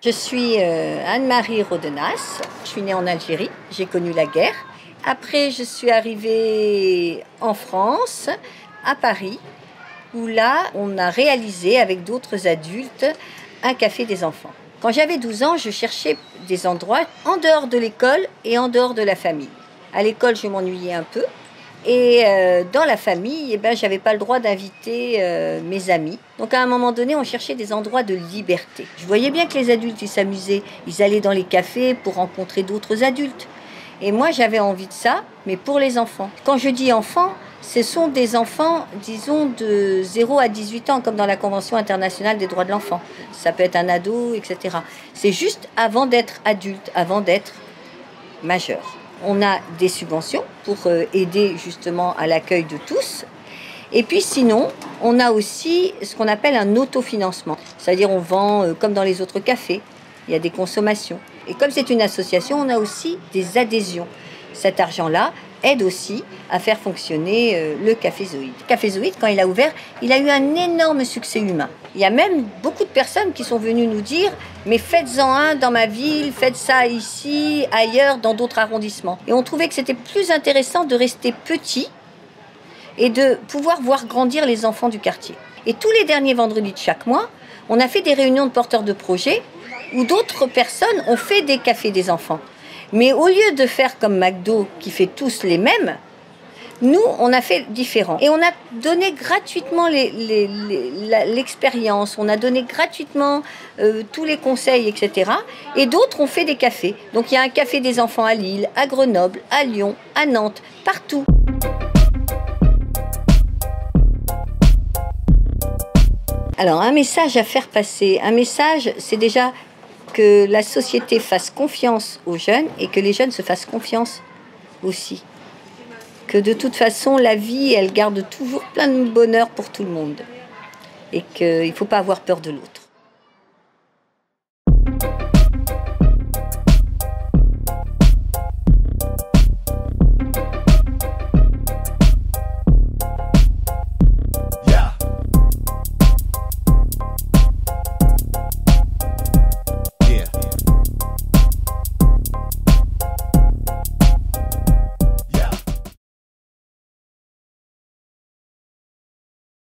Je suis Anne-Marie Rodenas, je suis née en Algérie, j'ai connu la guerre. Après, je suis arrivée en France, à Paris, où là, on a réalisé avec d'autres adultes un café des enfants. Quand j'avais 12 ans, je cherchais des endroits en dehors de l'école et en dehors de la famille. À l'école, je m'ennuyais un peu. Et dans la famille, je n'avais pas le droit d'inviter mes amis. Donc à un moment donné, on cherchait des endroits de liberté. Je voyais bien que les adultes, ils s'amusaient. Ils allaient dans les cafés pour rencontrer d'autres adultes. Et moi, j'avais envie de ça, mais pour les enfants. Quand je dis enfants, ce sont des enfants, disons, de 0 à 18 ans, comme dans la Convention internationale des droits de l'enfant. Ça peut être un ado, etc. C'est juste avant d'être adulte, avant d'être majeur. On a des subventions pour aider justement à l'accueil de tous. Et puis sinon, on a aussi ce qu'on appelle un autofinancement. C'est-à-dire on vend comme dans les autres cafés, il y a des consommations. Et comme c'est une association, on a aussi des adhésions. Cet argent-là aide aussi à faire fonctionner le Café Zoïde. Le Café Zoïde, quand il a ouvert, il a eu un énorme succès humain. Il y a même beaucoup de personnes qui sont venues nous dire « mais faites-en un dans ma ville, faites ça ici, ailleurs, dans d'autres arrondissements ». Et on trouvait que c'était plus intéressant de rester petit et de pouvoir voir grandir les enfants du quartier. Et tous les derniers vendredis de chaque mois, on a fait des réunions de porteurs de projets où d'autres personnes ont fait des cafés des enfants. Mais au lieu de faire comme McDo, qui fait tous les mêmes, nous, on a fait différent. Et on a donné gratuitement l'expérience, on a donné gratuitement tous les conseils, etc. Et d'autres ont fait des cafés. Donc il y a un café des enfants à Lille, à Grenoble, à Lyon, à Nantes, partout. Alors, un message à faire passer. Un message, c'est déjà que la société fasse confiance aux jeunes et que les jeunes se fassent confiance aussi. Que de toute façon, la vie, elle garde toujours plein de bonheur pour tout le monde. Et qu'il ne faut pas avoir peur de l'autre.